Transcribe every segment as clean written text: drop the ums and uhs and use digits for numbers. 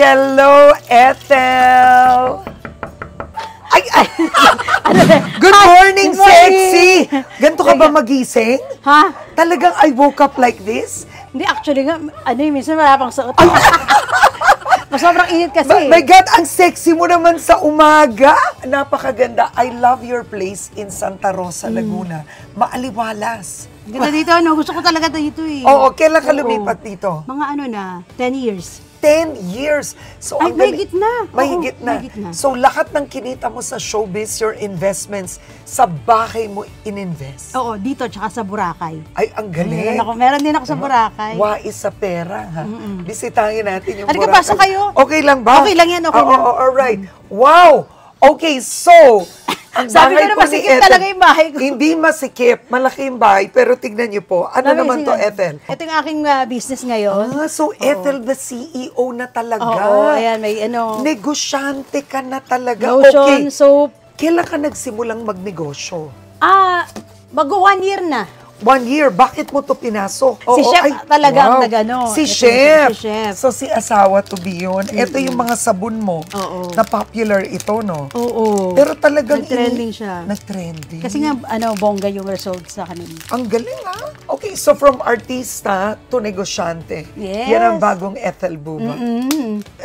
Hello, Ethel! Ay! Good morning, sexy! Ganito ka ba magising? Ha? Talagang I woke up like this? Hindi, actually nga, minsan wala pang suot. Sobrang init kasi. My God, ang sexy mo naman sa umaga. Napakaganda. I love your place in Santa Rosa, Laguna. Maaliwalas. Ganda dito, no? Gusto ko talaga dito eh. Oo, kailan ka lumipat dito? Mga 10 years. 10 years. So, Ay, mahigit na. Mahigit na. So, lahat ng kinita mo sa showbiz, your investments, sa bahay mo ininvest. Oo, dito, tsaka sa Boracay. Ay, ang galing. Meron din ako sa Boracay. Wais sa pera, ha? Bisitahin natin yung Halika, Boracay. pasok kayo. Okay lang ba? Okay lang yan, okay lang. Alright. Wow! Okay, so, ang sabi bahay ko na po masikip ni Ethel, talaga yung bahay ko. Hindi masikip, malaki yung bahay, pero tignan niyo po. Ano naman to, Ethel? Ito yung aking business ngayon. So Ethel, the CEO na talaga. Oo, ayan, may Negosyante ka na talaga. Lotion, soap. Kailan ka nagsimulang magnegosyo? Mag-1 year na. 1 year, bakit mo to pinasok? Si Chef talaga ang nagano. Si Chef. So si asawa to be yun. Ito yung mga sabon mo. Na popular ito, no? Oo. Pero talagang nag-trending siya. Nag-trending. Kasi nga, bongga yung results sa kanila. Ang galing, ha? Okay, so from artista to negosyante. Yes. Yan ang bagong Ethel Buba.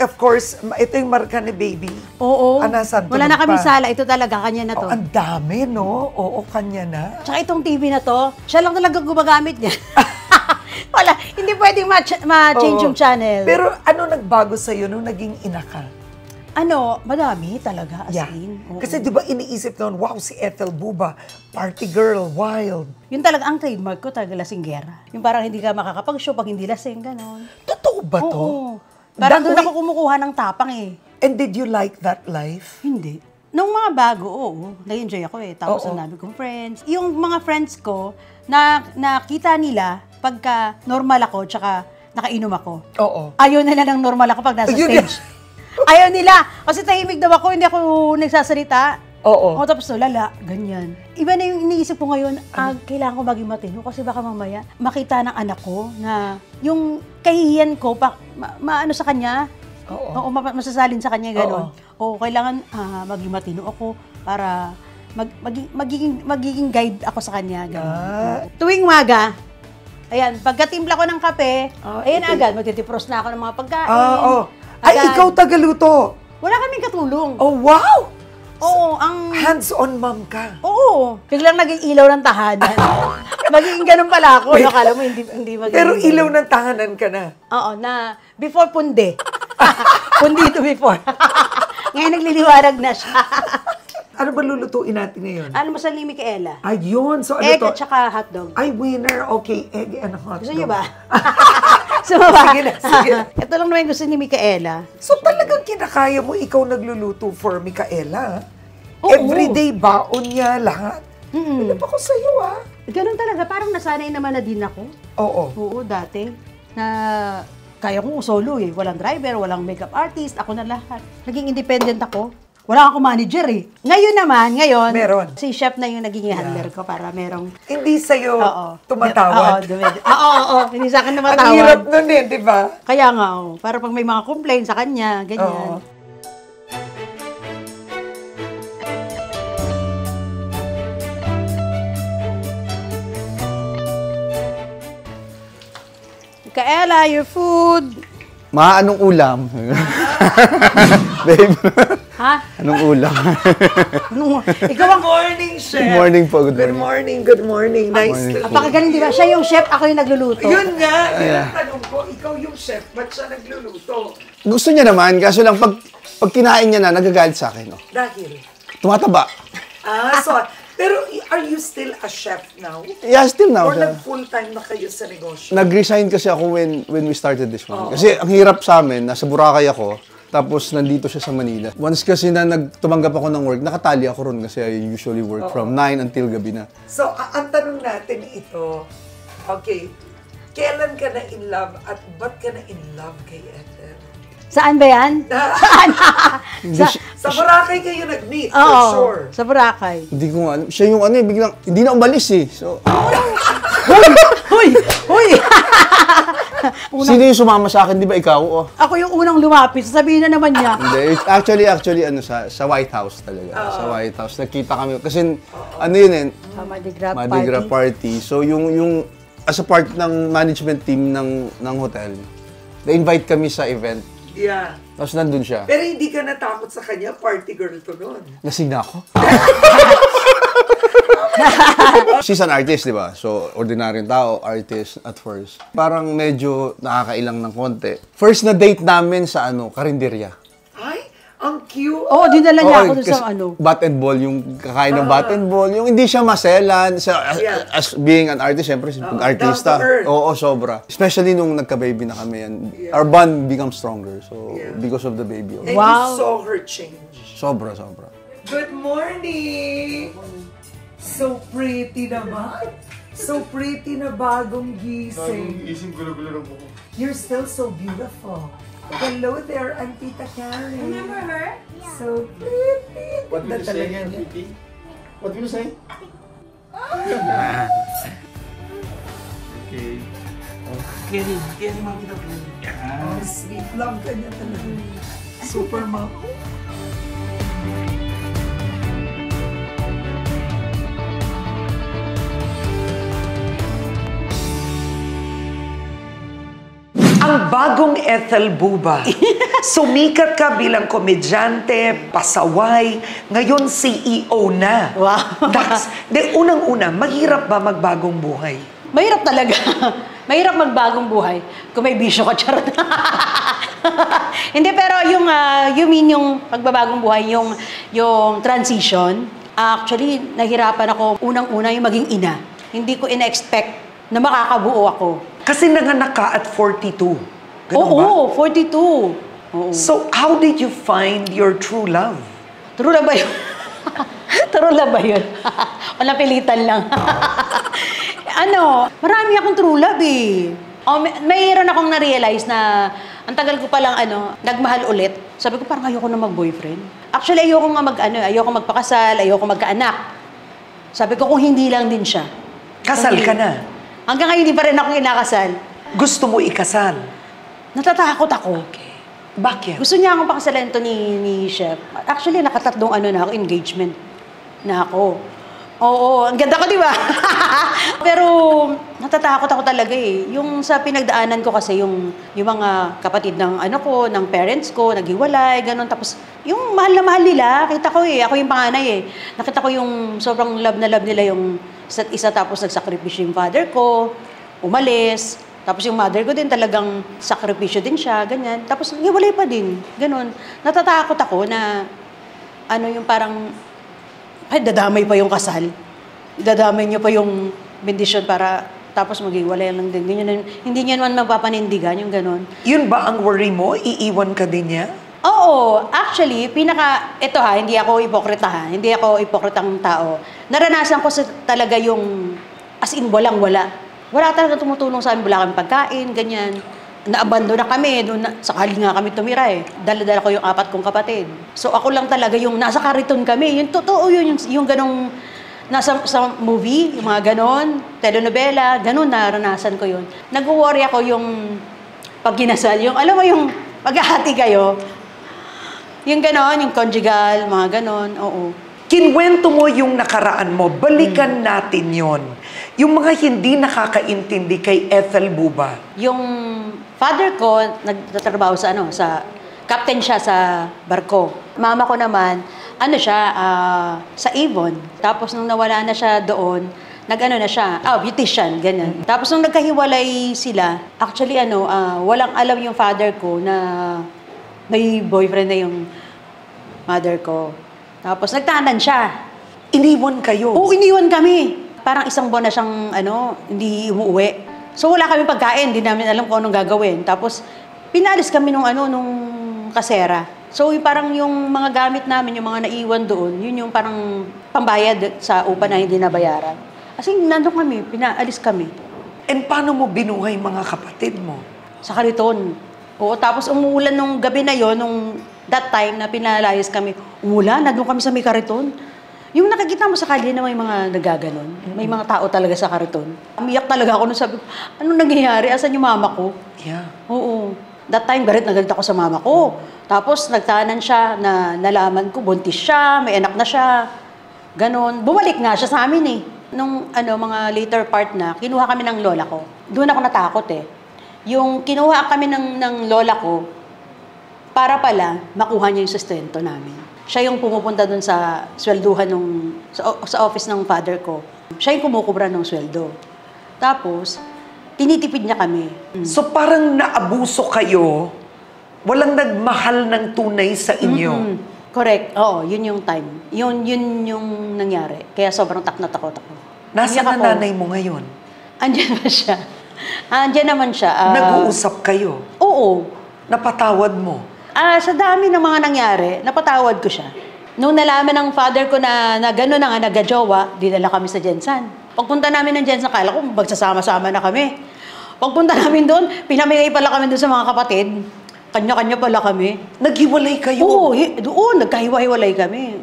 Of course, ito yung marka ni Baby. Oo. Wala na kami sala. Ito talaga, kanya na to. Ang dami, no? Oo, kanya na. Tsaka itong TV na to, siya lang talaga gumagamit niya. Wala, hindi pwedeng ma-change yung channel. Pero ano nagbago sa'yo nung naging ina ka? Madami talaga, as in. Kasi di ba iniisip noon, wow, si Ethel Buba, party girl, wild. Yun talaga, ang trademark ko talaga lasinggera. Yung parang hindi ka makakapag-show pag hindi lasing, gano'n. Totoo ba to? Oo. Parang doon ako kumukuha ng tapang eh. And did you like that life? Hindi. Nung mga bago, nag-enjoy ako eh. Tapos ang dami kong friends. Yung mga friends ko, nakita nila pagka normal ako, tsaka nakainom ako. Oo. Ayaw nila ng normal ako pag nasa stage. Ayaw nila. Kasi tahimik daw ako, hindi ako nagsasalita. Oo. Tapos lala, ganyan. Iba na yung iniisip ko ngayon, kailangan ko maging matino kasi baka mamaya makita ng anak ko na yung kahihiyan ko, maano sa kanya, masasalin sa kanya, gano'n. Kailangan maging matino ako para magiging guide ako sa kanya. Tuwing umaga, ayan, pagkatimpla ko ng kape, ayan agad, magtitipros na ako ng mga pagkain. Ay, ikaw tagaluto! Wala kaming katulong. Oh, wow! Oo, hands-on mom ka. Oo. Biglang naging ilaw ng tahanan. Magiging ganun pala ako. Akala mo, hindi magiging. Pero ilaw ng tahanan ka na. Oo, na before punde. Pundi to before. Ngayon nagliliwarag na siya. Ano ba lulutuin natin ngayon? Ano masali ni Micaela? Ayun. So, ano egg to? At saka hotdog. Ay, winner. Okay, egg and hotdog. Gusto niyo ba? Sige na. Ito lang naman yung gusto ni Micaela. So, talagang kinakaya mo ikaw nagluluto for Micaela? Everyday baon niya lahat? Ano ba ko sa'yo, Ganun talaga. Parang nasanay naman na din ako. Oo, dati. Na kaya kong solo eh. Walang driver, walang makeup artist. Ako na lahat. Naging independent ako. Wala akong manager eh. Ngayon, meron. Si chef na yung naging handler ko para merong... Hindi sa'yo tumatawad. Oo. Hindi sa akin tumatawad. Ang hirap nun eh, di ba? Kaya nga, para pag may mga complaint sa kanya, ganyan. Micaela, your food. Ma, anong ulam? Babe. Ha? Anong ulam? Ikaw ang morning, chef. Good morning po, good morning. Good morning. Nice to meet you. Napakagaling, di ba? Siya yung chef, ako yung nagluluto. Yun nga, yun ang tanong ko. Ikaw yung chef, ba't siya nagluluto? Gusto niya naman, kaso lang pag kinain niya na, nagagalit sa akin. No? Dahil? Tumataba. Pero are you still a chef now? Yeah, still now. Or nag-full-time na kayo sa negosyo? Nag-resign kasi ako when we started this one. Kasi ang hirap sa amin, nasa Boracay ako, tapos nandito siya sa Manila. Once kasi na tumanggap ako ng work, nakatali ako ron kasi I usually work from 9 until gabi na. So, ang tanong natin ito, okay, kailan ka na in love at ba't ka na in love kay Ethel? Saan ba yan? Saan? Sa Boracay kayo nag-meet, for Oo, sure. sa Boracay. Hindi ko alam. Siya yung biglang, hindi na umalis eh. So, Huy! Sino yung sumama sa akin? Di ba ikaw? Oh. Ako yung unang lumapit. Sabihin na naman niya. Hindi. Actually, ano, sa White House talaga. Sa White House. Nagkita kami. Kasi, ano yun eh? Mardi Gras party. So, yung as a part ng management team ng hotel, na-invite kami sa event. Yeah. Tapos nandun siya. Pero hindi ka natakot sa kanya, party girl to noon. Lasing na ako. She's an artist, di ba? So, ordinaryong tao, artist at first. Parang medyo nakakailang ng konti. First na date namin sa karinderya. Ay, ang cute. Oo, dinala niya ako dun sa Bat and ball, yung kakain ng bat and ball. Yung hindi siya maselan. As being an artist, syempre, artista. Oo, sobra. Especially nung nagka-baby na kami. Our bond becomes stronger. So, because of the baby. And you saw her change. Sobra. Good morning! So pretty naman. So pretty na bagong gising. Bagong gising, gulo-gulo ng buko. You're still so beautiful. Hello there, I'm Tita Karen. Remember her? So pretty. What will you say? Talaga niya. What will you say? Okay. Keri mo kita po. Oh, sweet lang ka niya talaga. Super mom. Ang bagong Ethel Buba. Sumikat ka bilang komedyante, pasaway, ngayon CEO na. Wow. Unang-una, mahirap ba magbagong buhay? Mahirap talaga. Mahirap magbagong buhay. Kung may bisyo ka, charot. Hindi, pero you mean yung pagbabagong buhay, yung transition, actually, nahirapan ako unang-una yung maging ina. Hindi ko ina-expect na makakabuo ako. Kasi nanganak ka at 42. Ganun ba? Oo, 42. Oo. So, how did you find your true love? True love ba yun? True love ba yun? Walang pilitan lang. Marami akong true love eh. Mayroon akong na-realize na ang tagal ko palang nagmahal ulit. Sabi ko parang ayoko na mag-boyfriend. Actually, ayoko magpakasal, ayoko magkaanak. Sabi ko kung hindi lang din siya. Kasal ka na? Hanggang ngayon, hindi pa rin ako kinakasal. Gusto mo ikasal? Natatakot ako. Okay. Bakit? Gusto niya akong pakasalan to ni Chef. Actually, nakatatlong na ako, engagement na ako. Oo, ang ganda ko, di ba? Pero, natatakot ako talaga eh. Yung sa pinagdaanan ko kasi, yung mga kapatid ng ng parents ko, naghiwalay, ganun. Tapos, yung mahal na mahal nila, kita ko eh. Ako yung panganay eh. Nakita ko yung sobrang love na love nila yung isa't isa, tapos nagsakripisyo yung father ko, umalis. Tapos yung mother ko din talagang sakripisyo din siya, ganyan. Tapos hiwalay pa din, ganun. Natatakot ako na yung parang, dadamay pa yung kasal. Dadamay niyo pa yung bendisyon para tapos maghiwalay lang din. Hindi niya naman mapapanindigan yung ganun. Yun ba ang worry mo? Iiwan ka din niya? Oo. Actually, ito hindi ako ipokrita ha. Hindi ako ipokritang tao. Naranasan ko talaga yung, as in, walang-wala. Wala talaga tumutulong sa amin. Wala kami pagkain, ganyan. Naabando na kami. Sakali nga kami tumira eh. Dala-dala ko yung 4 kong kapatid. So ako lang talaga yung nasa kariton kami. Yung totoo yun, yung ganong nasa sa movie, yung mga ganon, telenovela, ganon naranasan ko yun. Nag-worry ako yung pag ginasal, yung alam mo yung paghahati kayo, yung ganon, yung conjugal, mga ganon, oo. Kinwento mo yung nakaraan mo, balikan natin yon. Yung mga hindi nakakaintindi kay Ethel Buba. Yung father ko, nagtatrabaho sa captain siya sa barko. Mama ko naman, sa Avon. Tapos nung nawala na siya doon, na siya, beautician, ganyan. Tapos nung nagkahiwalay sila, actually walang alam yung father ko na may boyfriend na yung mother ko. Tapos nagtanan siya. Iniwan kayo? Oo, iniwan kami. Parang isang buwan na siyang, hindi umuwi. So wala kami pagkain, hindi namin alam kung anong gagawin. Tapos pinalis kami nung kasera. So parang yung mga gamit namin, yung mga naiwan doon, yun yung parang pambayad sa upa na hindi nabayaran. Kasi nandun kami, pinaalis kami. And paano mo binuhay mga kapatid mo? Sa kariton. Oo, tapos umuulan nung gabi na yon, nung that time na pinalayas kami, umulan, nandun kami sa may kariton. Yung nakikita mo sa kalye na may mga nagaganon, may mga tao talaga sa kariton. Umiyak talaga ako nung sabi ko, anong nangyayari? Asan yung mama ko? Yeah. Oo. That time, galit na galit ako sa mama ko. Tapos, nagtanan siya na nalaman ko, buntis siya, may anak na siya. Ganon. Bumalik nga siya sa amin eh. Nung mga later part na, kinuha kami ng lola ko. Doon ako natakot eh. Yung kinuha kami ng lola ko, para pala makuha niya yung sustento namin. Siya yung pumupunta dun sa swelduhan sa office ng father ko. Siya yung kumukubra ng sweldo. Tapos, tinitipid niya kami. So parang naabuso kayo, walang nagmahal ng tunay sa inyo. Correct. Oo, yun yung time. Yun yung nangyari. Kaya sobrang takot ako. Nasaan Iyak ang ako. nanay mo ngayon? Andyan ba siya? Andyan naman siya. Nag-uusap kayo? Oo. Napatawad mo? Sa dami ng mga nangyari, napatawad ko siya. Nung nalaman ng father ko na gano'n na nga, nagka-jowa, dinala kami sa Jensan. Pagpunta namin ng Jensan, kala ko magsasama-sama na kami. Pagpunta namin doon, pinamigay pala kami doon sa mga kapatid. Kanya-kanya pala kami. Naghiwalay kayo? Oo, doon, nagkahiwa-hiwalay kami.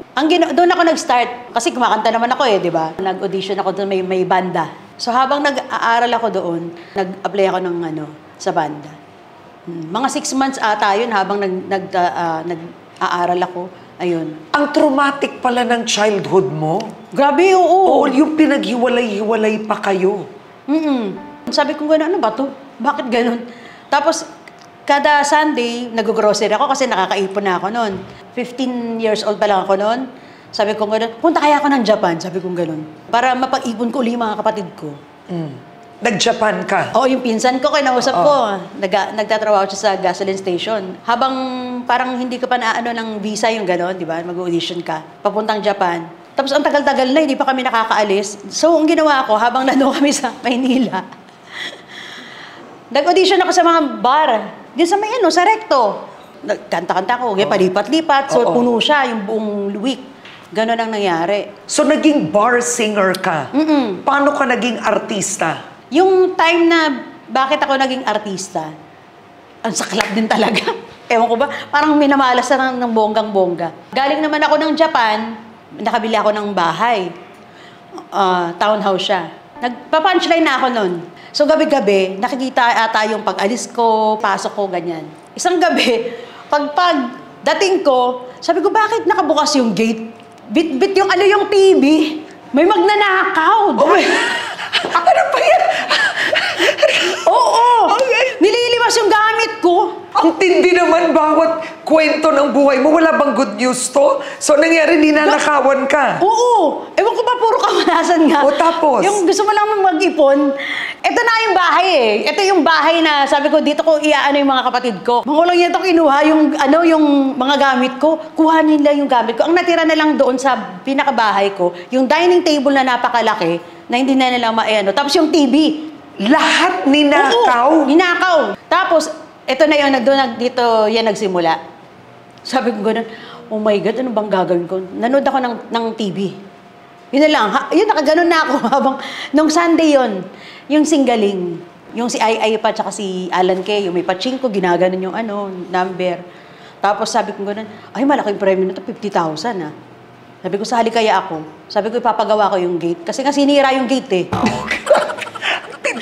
Doon ako nag-start, kasi kumakanta naman ako di ba? Nag-audition ako doon, may banda. So habang nag-aaral ako doon, nag-apply ako ng sa banda. Mga 6 months ata yun habang nag-aaral ako. Ayun. Ang traumatic pala ng childhood mo? Grabe, oo. Oo, yung pinaghiwalay-hiwalay pa kayo. Sabi ko gano'n, ano ba to? Bakit gano'n? Tapos, kada Sunday, nag-grocery ako kasi nakakaipon na ako noon. 15 years old pa lang ako noon. Sabi ko gano'n, punta kaya ako ng Japan, sabi ko gano'n. Para mapag-ipon ko uli mga kapatid ko. Nag-Japan ka? Oo, yung pinsan ko, kinausap ko. Nagtatrabaho siya sa gasoline station. Habang parang hindi ka pa naano ng visa yung gano'n, di ba? Mag-audition ka. Papuntang Japan. Tapos ang tagal-tagal na, hindi pa kami nakakaalis. So, ang ginawa ko, habang nandun kami sa Maynila, nag-audition ako sa mga bar. Diyan sa may sa Recto. Kanta-kanta ko, palipat-lipat. So, puno siya yung buong week. Ganon ang nangyari. So, naging bar singer ka? Paano ka naging artista? Yung time na bakit ako naging artista, ang saklap din talaga. Ewan ko ba, parang minamalas na ng bonggang-bongga. Galing naman ako ng Japan, nakabili ako ng bahay. Townhouse siya. Nagpa-punchline na ako nun. So gabi-gabi, nakikita ata yung pag-alis ko, pasok ko, ganyan. Isang gabi, pag dating ko, sabi ko, bakit nakabukas yung gate? Bit yung yung TV. May magnanakaw. Oh my... Ano ba yan? Oo! Okay. Nililimas yung gamit ko. Ang tindi naman bawat kwento ng buhay mo. Wala bang good news to? So, nangyari, ninanakawan ka? Oo! Ewan ko ba, puro kamalasan nga. O, tapos? Yung gusto mo lang mag-ipon, ito na yung bahay eh. Ito yung bahay na sabi ko, dito ko iaano yung mga kapatid ko. Mangulang yan ito kinuha yung mga gamit ko. Kuha nila yung gamit ko. Ang natira na lang doon sa pinakabahay ko, yung dining table na napakalaki, na hindi na nila Tapos yung TV. Lahat ninakaw? Oo, ninakaw. Tapos, ito na yung dito yan nagsimula. Sabi ko gano'n, oh my God, ano bang gagawin ko? Nanood ako ng TV. Yun na lang. Yun, nakaganon na ako habang, nung Sunday yun, yung singgaling, yung si Ay pa, tsaka si Alan Kay, yung may pachinko, ginaganon yung number. Tapos sabi ko gano'n, ay malaking premium na to, 50,000 ah. Sabi ko, sali kaya ako. Sabi ko, ipapagawa ko yung gate. Kasi nga sinira yung gate eh.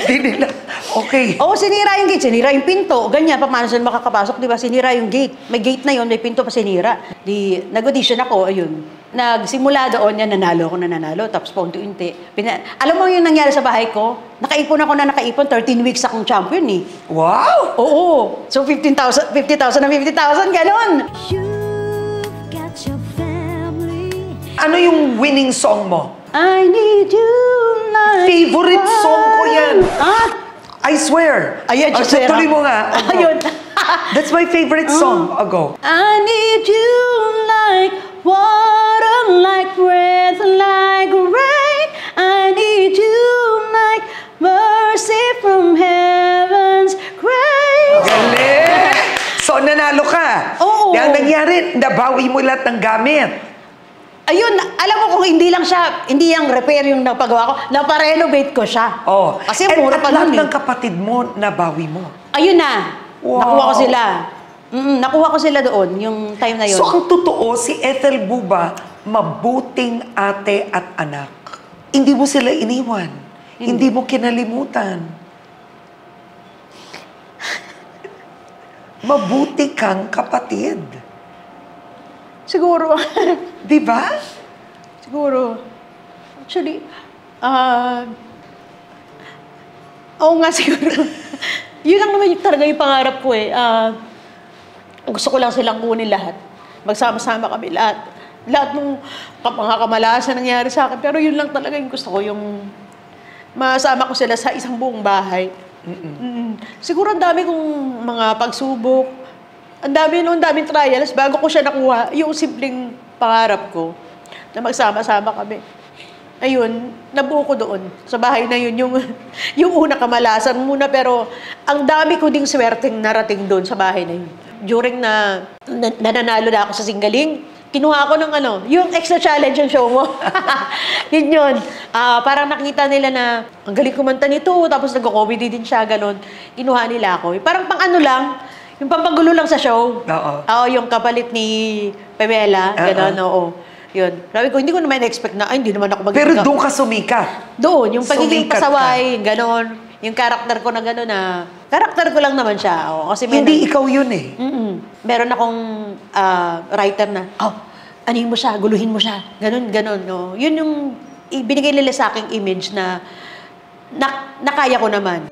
Hindi nila. Okay. Oo, sinira yung gate. Sinira yung pinto. Ganyan, paano sila makakapasok, di ba? Sinira yung gate. May gate na yun, may pinto pa sinira. Nag-audition ako, ayun. Nagsimula doon, nanalo ako na nanalo. Tapos paunti-unti. Alam mo yung nangyari sa bahay ko? Nakaipon 13 weeks akong champion eh. Wow! Oo. So 50,000 na 50,000, ganon. Ano yung winning song mo? I need you like Favorite song ko yan. I swear. Ayan, so tuloy mo nga. Ayun. That's my favorite song. Go. I need you like water, like breath, like rain. I need you like mercy from heaven's grace. Galing! So, nanalo ka. Oo. Ang nangyari, nabawi mo lahat ng gamit. Ayun, alam mo kung hindi yung repair yung napagawa ko, naparenovate ko siya. Oh. Kasi mura pa lahat nun ng kapatid mo, nabawi mo. Ayun na. Wow. Nakuha ko sila. Nakuha ko sila doon, yung time na yun. So, ang totoo, si Ethel Buba, mabuting ate at anak. Hindi mo sila iniwan. Hindi mo kinalimutan. Mabuti kang kapatid. Siguro. Di ba? Siguro. Actually, oo nga siguro. Yun lang naman talaga yung pangarap ko eh. Gusto ko lang silang kunin lahat. Magsama-sama kami lahat. Lahat ng mga kamalasan nangyari sa akin. Pero yun lang talaga yung gusto ko, yung masama ko sila sa isang buong bahay. Siguro ang dami kong mga pagsubok. Ang daming trials bago ko siya nakuha. Yung simpleng pangarap ko na magsama-sama kami. Ayun, nabuo ko doon. Sa bahay na yun, yung una kamalasan muna. Pero ang dami ko ding swerteng narating doon sa bahay na yun. During na nananalo na ako sa Singaling, kinuha ko ng yung extra challenge yung show mo. yun. Parang nakita nila na ang galing kumanta nito, tapos nag-comedy din siya, ganun. Kinuha nila ako. Parang lang, yung pampagulo lang sa show. Oo, yung kapalit ni Pamela, ganun, oo. Yun. Sabi ko, hindi ko naman expect na, hindi naman ako Pero doon ka sumikat. Doon, yung pagiging Sumikat pasaway, gano'n. Yung karakter ko na gano'n na, karakter ko lang naman siya. Oh, kasi Hindi ikaw yun eh. Meron akong writer na, anin mo siya, guluhin mo siya. Gano'n. No? Yun yung binigay nila sa aking image na kaya ko naman.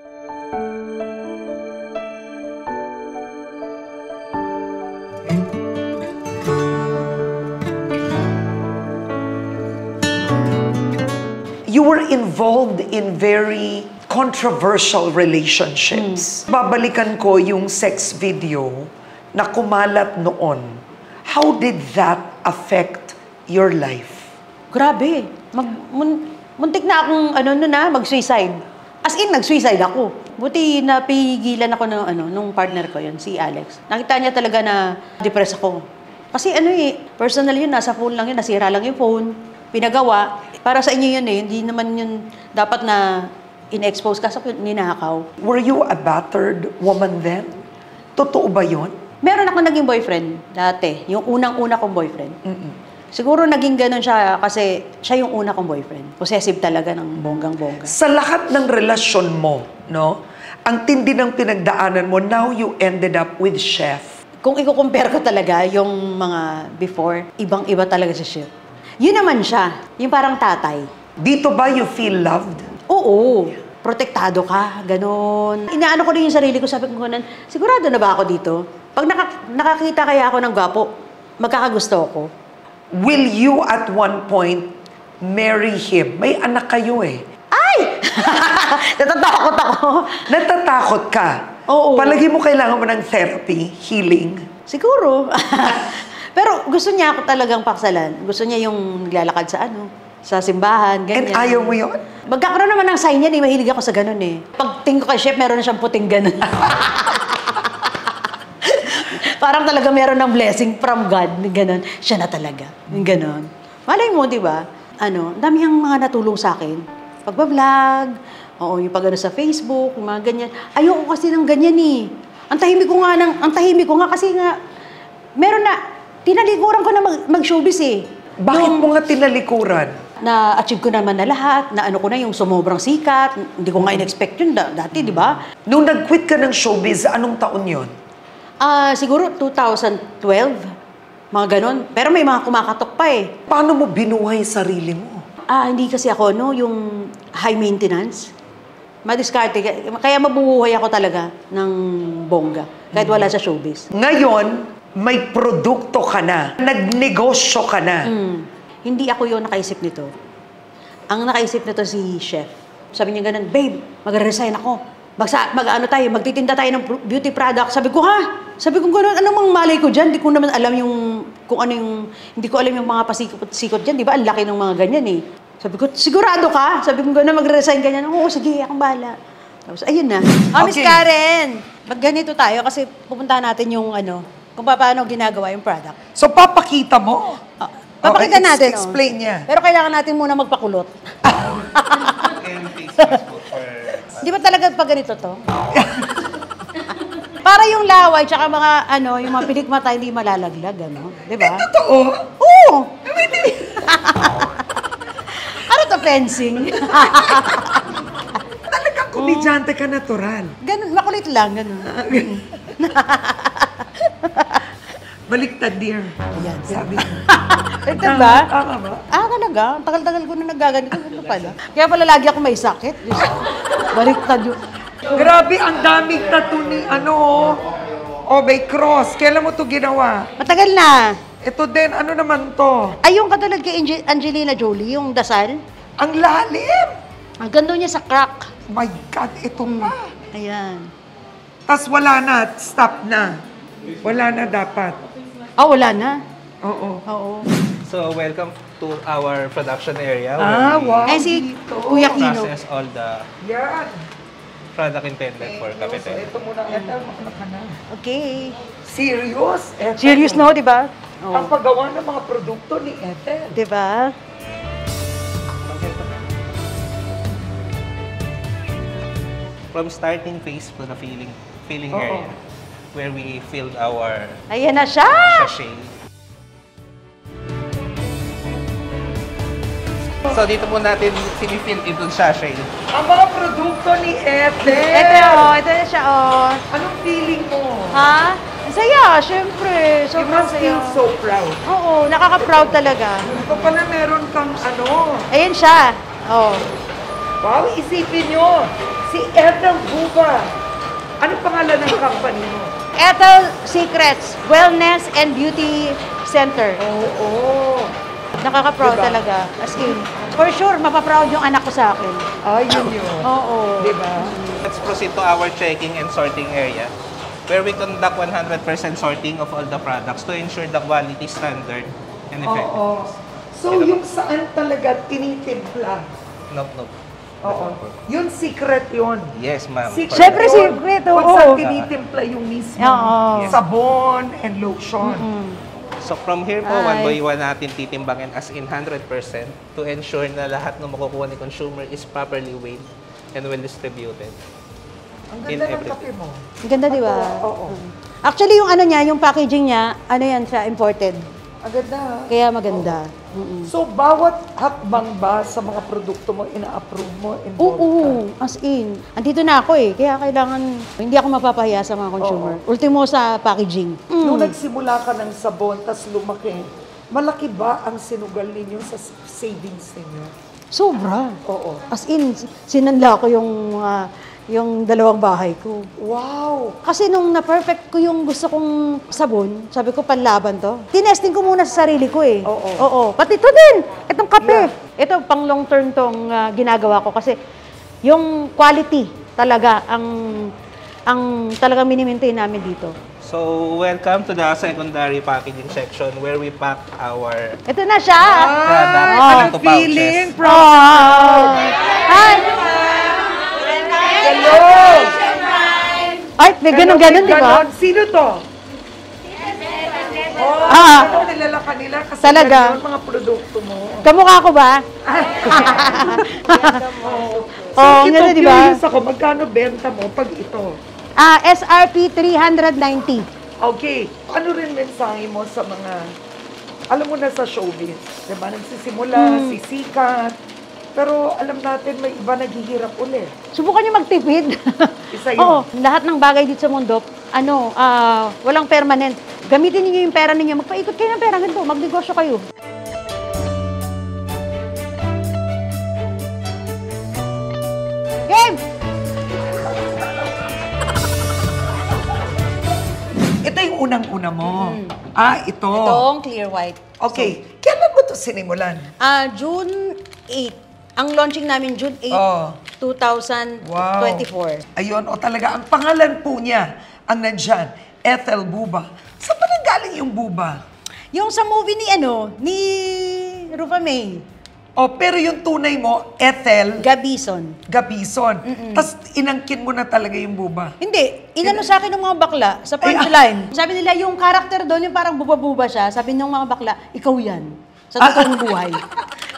You were involved in very controversial relationships. Babalikan ko yung sex video na kumalat noon. How did that affect your life? Grabe. Muntik na akong mag-suicide. As in, nag-suicide ako. Buti napigilan ako nung partner ko yun, si Alex. Nakita niya talaga na depressed ako. Kasi personal yun, nasa phone lang yun, nasira lang yung phone, pinagawa. Para sa inyo yun hindi naman yun dapat na in-expose ka sa ninakaw. Were you a battered woman then? Totoo ba yun? Meron ako naging boyfriend dati, yung unang-una kong boyfriend. Siguro naging ganun siya kasi siya yung una kong boyfriend. Possessive talaga ng bonggang-bongga. Sa lahat ng relasyon mo, no? Ang tindi ng pinagdaanan mo, now you ended up with Chef. Kung i-compare ko talaga yung mga before, ibang-iba talaga si Chef. Yun naman siya, yung parang tatay. Dito ba you feel loved? Oo. Protektado ka, ganon. Inaano ko rin yung sarili ko, sabi ko ganun, sigurado na ba ako dito? Pag nakakita kaya ako ng gwapo, magkakagusto ako. Will you at one point marry him? May anak kayo eh. Ay! Natatakot ako. Natatakot ka? Oo. Palagi mo kailangan mo ng therapy, healing. Siguro. Pero gusto niya ako talagang paksalan. Gusto niya yung naglalakad sa simbahan, ganyan. And ayaw mo yun? Magkakaroon naman ng sign yan mahilig ako sa ganun eh. Pag tingin ko kay Chef, meron na siyang puting ganun. Parang talaga meron ng blessing from God, ganun. Siya na talaga, ganun. Malay mo, di ba? Dami ang mga natulong sa akin. Pagbablog, yung sa Facebook, yung mga ganyan. Ayoko kasi ng ganyan eh. Ang tahimik ko nga kasi meron na, tinalikuran ko na mag-showbiz eh. Bakit mo nga tinalikuran? Na-achieve ko naman na lahat, na ko na yung sumobrang sikat, hindi ko nga in-expect yun dati, di ba? Nung nag-quit ka ng showbiz, anong taon yun? Siguro 2012, mga ganon. Pero may mga kumakatok pa eh. Paano mo binuhay sarili mo? Hindi kasi ako, yung high maintenance. Madiskarte. Kaya mabubuhay ako talaga ng bongga, kahit wala sa showbiz. Ngayon, may produkto ka na. Nagnegosyo ka na. Hindi ako yung nakaisip nito. Ang nakaisip nito si Chef. Sabi niya ganun, babe, mag-resign ako. Magtitinda tayo ng beauty product. Sabi ko, ha? Sabi ko, gano'n, ano mang malay ko dyan? Hindi ko naman alam hindi ko alam yung mga pasikot-sikot dyan. Di ba? Ang laki ng mga ganyan eh. Sabi ko, sigurado ka? Sabi ko, gano'n, mag-resign ka niyan. Oo, sige, akong bahala. Tapos, ayun na. Miss Karen, magganito tayo kasi pupuntahan natin yung kung paano ginagawa yung product. So, papakita mo? Papakita natin. Explain niya. Pero kailangan natin muna magpakulot. Di ba talaga pag ganito to? Para yung laway, tsaka mga, yung mga pilikmata hindi malalaglag, Di ba? Totoo? Oo! fencing. Talagang komedyante ka natural. Ganun, makulit lang, ganun. Baliktad, dear. Ayan. Sabi ko. Ito ba? Tama ba? Talaga? Tagal-tagal ko na nagaganito. Ano pala? Kaya pala lagi ako may sakit. Diyos ko. Baliktad yun. Grabe, ang daming tattoo ni may cross. Kailan mo to ginawa? Matagal na. Ito din, ano naman to? Ay, yung katulad kay Angelina Jolie, yung dasal. Ang lalim! Ang ganda niya sa crack. My God, ito pa. Ayan. Tas wala na, stop na. Wala na dapat. Wala na. Oo. Oo. So, welcome to our production area Wow. Eh si Kuya we Kino. process all the Yan. product intended for So, cafeteria. ito muna. Ito, ano ka na? Okay. Serious? Ethel. Serious no, di ba? Ang paggawa ng mga produkto ni Ethel. Di ba? From starting phase to the filling area, where we filled our Ayan na siya! sachet. So, dito po natin sinifill itong sachet. Ang mga produkto ni Ethel. Ito na siya, oh. Anong feeling mo? Ha? Ang saya, syempre. You Sobrang must saya. feel so proud. Oo, nakaka-proud talaga. Ito pala meron kang Ayan siya. Oh. Wow, isipin nyo. Si Ethel Buba. Ano pangalan ng company mo? Ethel Secrets, Wellness and Beauty Center. Oo. Nakaka-proud Diba? talaga. As in, for sure, mapaproud yung anak ko sa akin. Yun yun. Oo. Diba? Let's proceed to our checking and sorting area, where we conduct 100% sorting of all the products to ensure the quality standard and effectiveness. Oo. So, yung saan talaga tinitimpla? Nope. Oo. Yun, secret yun. Yes, ma'am. Syempre, yun. secret, Kung oo. saan tinitimpla yung mismo Oo. sabon and lotion. So from here po, Ay. one by one natin titimbangin as in 100% to ensure na lahat ng makukuha ni consumer is properly weighed and well distributed. Ang In ganda ng everything. kape mo. Ang ganda, di ba? Oo. Actually, yung ano niya, yung packaging niya, ano yan siya, imported. Ang ganda. Kaya maganda. So, bawat hakbang ba sa mga produkto mo, ina-approve mo? Involved ka? Oo, as in. Andito na ako eh. Kaya kailangan, hindi ako mapapahiya sa mga consumer. Ultimo sa packaging. Nung nagsimula ka ng sabon, tas lumaki, malaki ba ang sinugal ninyo sa savings ninyo? Sobra. Oo. As in, sinanla ko yung dalawang bahay ko. Wow! Kasi nung na-perfect ko yung gusto kong sabon, sabi ko, panlaban to. Tinesting ko muna sa sarili ko eh. Oo. Pati ito din. Itong kape. Ito, pang long term tong ginagawa ko. Kasi yung quality talaga ang talagang minimaintain namin dito. So welcome to the secondary packaging section where we pack our Ito na siya. product Anong into feeling? pouches. Hi! Hello! Ay, may ganun-ganun, di ba? Ganon. Sino to? Ano nilala ka nila? Kasi Talaga? ganon mga produkto mo. Kamukha ko ba? So, Oo, ito, ganun, di ba? curious ako, magkano benta mo pag ito? SRP 390. Okay. Ano rin mensahe mo sa mga, alam mo na sa showbiz, di ba? Nagsisimula, sisikat, pero alam natin may iba naghihirap ulit. Subukan niyo magtipid. Isa yun. Oo, lahat ng bagay dito sa mundo, walang permanent. Gamitin niyo yung pera ninyo. Magpaikot kayo ng pera ganito. Magnegosyo kayo. Game! Ito yung unang-una mo. Ito. Itong clear white. Okay. Kailan mo ito sinimulan? June 8. Ang launching namin June 8, Oh. 2024. Ayun, talaga, ang pangalan po niya, ang nandyan, Ethel Buba. Saan ba nanggaling yung Buba? Yung sa movie ni Rufa May, Pero yung tunay mo, Ethel Gabison. Gabison. Tapos inangkin mo na talaga yung Buba. Hindi. Inano sa akin ng mga bakla sa punchline. Sabi nila, yung karakter doon, yung parang buba-buba siya, sabi ng mga bakla, ikaw yan. Sa totoong buhay.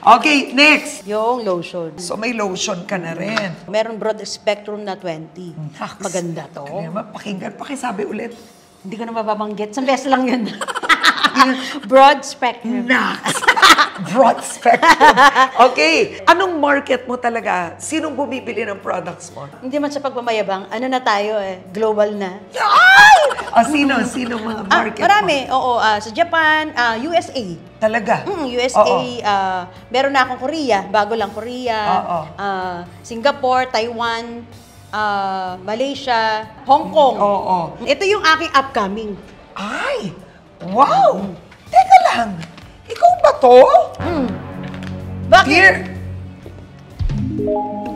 Okay, next. Yung lotion. So may lotion ka na rin. Meron broad spectrum na 20. Naks. Maganda to. Ano naman, pakinggan, pakisabi ulit. Hindi ko na mababanggit. Isang beses lang yun. Broad spectrum. Naks. Broad spectrum. Okay. Anong market mo talaga? Sinong bumibili ng products mo? Hindi man sa pagmamayabang, ano na tayo global na. Ay! Sino mga market Marami, mo? oo. Sa Japan, USA. Talaga? USA, Oo. meron na akong Korea, bago lang Korea. Oo. Singapore, Taiwan, Malaysia, Hong Kong. Oo. Ito yung aking upcoming. Ay! Wow! Teka lang. Ikaw ba to? Bakit? Dear?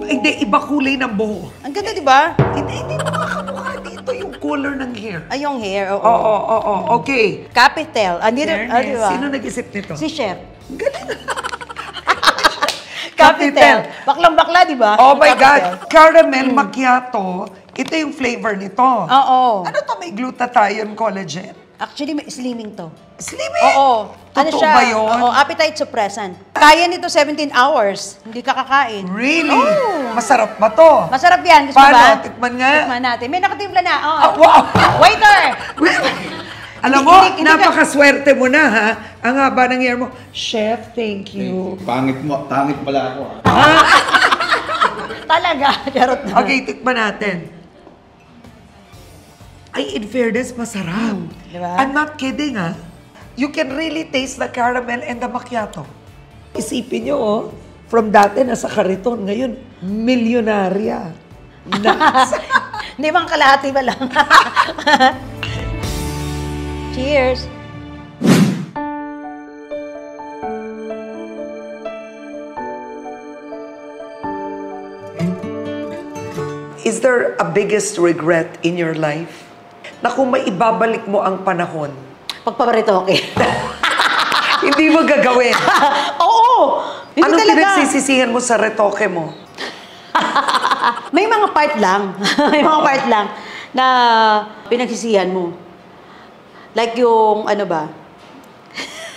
Hindi, iba kulay ng buhok. Ang ganda, di ba? Hindi mo makakamukha dito yung color ng hair. Ay, yung hair, oo. Oo, okay. Capital. Fairness. Di ba? Sino nag-isip nito? Si Chef. Galing. Capital. Baklang-bakla, di ba? Oh my Capital. God. Caramel macchiato. Ito yung flavor nito. Oo. Ano to? May glutathione collagen? Actually, may slimming to. Slimming? Oo. Ano Totoo siya? ba yun? Oo, appetite suppressant. Kaya nito 17 hours. Hindi ka kakain. Really? Oo. Masarap ba to? Masarap yan. Gusto mo Paano? ba? Tikman nga. Tikman natin. May nakatimpla na. Oh. Wow! Waiter! Alam mo, Hindi ka- napakaswerte mo na ha. Ang haba ng hair mo. Chef, thank you. Pangit pala ako. Talaga. Charot na. Okay, tikman natin. Ay, in fairness, masarap. diba? I'm not kidding, ha? You can really taste the caramel and the macchiato. Isipin nyo, oh, from dati nasa kariton, ngayon, milyonarya. Hindi bang kalahati ba lang? Cheers! Is there a biggest regret in your life? Na kung may ibabalik mo ang panahon, Pagpaparitoke. hindi mo gagawin. Oo! Hindi Anong talaga. pinagsisisihan mo sa retoke mo? May mga part lang. May mga part lang na pinagsisihan mo. Like yung, ano ba?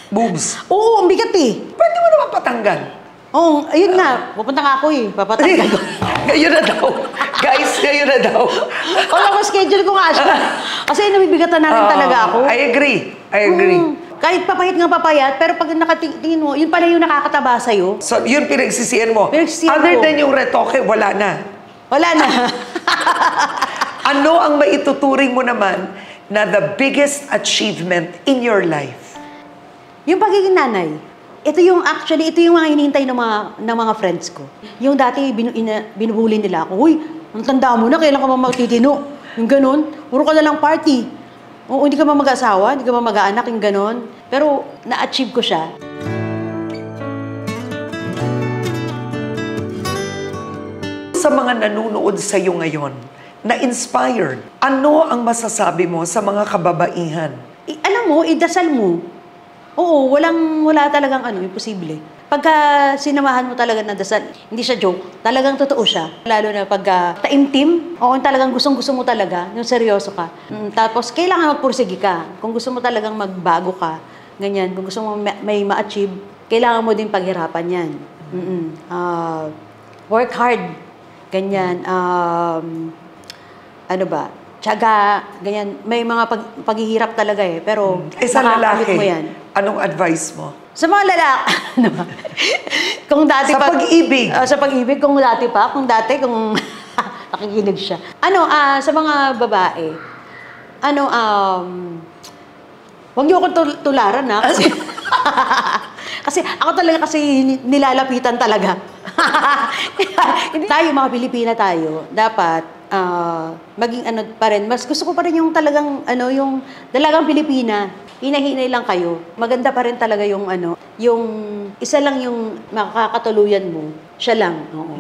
Boobs. Oo, ang bigat eh. Pwede mo naman patanggal. Oo, ayun nga. Pupunta nga ako eh. Papatanggal ko. Ngayon na daw. Guys, ngayon na daw. Wala ko schedule ko nga siya. Kasi nabibigatan na rin talaga ako. I agree. Kahit papayat nga papayat, pero pag nakatingin mo, yun pala yung nakakataba sa'yo. So, yun pinagsisihan mo. Pinagsisihan Other ko. than yung retoke, wala na. Wala na. Ano ang maituturing mo naman na the biggest achievement in your life? Yung pagiging nanay, ito yung mga hinihintay ng mga friends ko. Yung dati binubuli nila ako, "Uy, ang tanda mo na, kailan ka ba magtitino?" Yung ganun, puro ka na lang party. Oo, hindi ka ba mag-asawa, hindi ka ba mag-aanak, yung ganun. Pero na-achieve ko siya. Sa mga nanonood sa iyo ngayon, na-inspired, ano ang masasabi mo sa mga kababaihan? Alam mo, idasal mo. Oo, wala talagang imposible. Pagka sinamahan mo talaga ng dasal, hindi siya joke, talagang totoo siya. Lalo na pagka taimtim, oo, talagang gustong-gusto mo talaga, yung seryoso ka. Tapos, kailangan magpursige ka. Kung gusto mo talagang magbago ka, ganyan, kung gusto mo may ma-achieve, kailangan mo din paghirapan yan. Work hard, ganyan. Ano ba? Tiyaga, ganyan. May mga paghihirap talaga eh. Pero, Sa lalaki, mo yan. anong advice mo? Sa mga lalaki, ano ba? Kung dati Sa pa... pag-ibig. Sa pag-ibig, kung nakikinig siya. Sa mga babae, huwag niyo akong tularan, ha? Kasi, kasi ako talaga nilalapitan talaga. Tayo, mga Pilipina tayo, dapat maging pa rin. Mas gusto ko pa rin yung talagang, yung dalagang Pilipina. Hinahinay lang kayo. Maganda pa rin talaga yung yung isa lang yung makakatuluyan mo. Siya lang. Oo.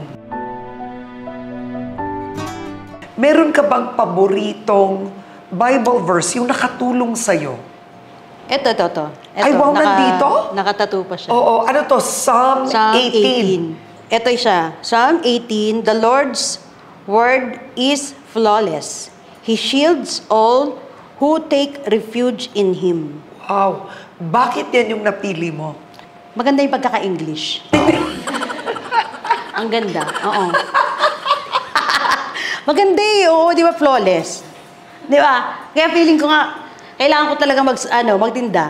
Meron ka bang paboritong Bible verse yung nakatulong sa'yo? Ito. Ay, wow, nandito? Nakatattoo pa siya. Oo, ano to? Psalm 18. Ito siya. Psalm 18, the Lord's word is flawless. He shields all who take refuge in Him. Wow. Bakit yan yung napili mo? Maganda yung pagkaka-English. Ang ganda. Oo. Maganda eh. Oo, di ba? Flawless. Di ba? Kaya feeling ko nga, kailangan ko talaga magtinda.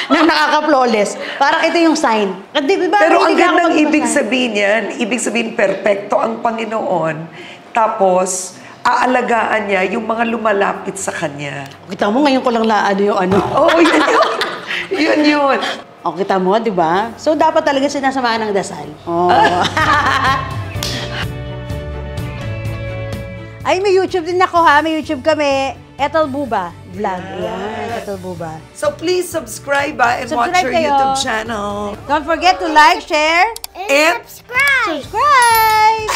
na nakaka-flawless. Parang ito yung sign. Di ba, Pero ang hindi ka ako gandang ibig magpasign? sabihin yan, ibig sabihin perfecto ang Panginoon. Tapos, aalagaan niya yung mga lumalapit sa Kanya. Kita mo, ngayon ko lang ano yung ano. Oo, yun yun. Yun yun. O, kita mo, di ba? So, dapat talaga sinasamahan ng dasal. Oh. Ay, may YouTube din ako ha. May YouTube kami. Ethel Buba Vlog. Yan, Ethel Buba. So please subscribe and watch Subscribe our kayo. YouTube channel. Don't forget to like, share, And subscribe!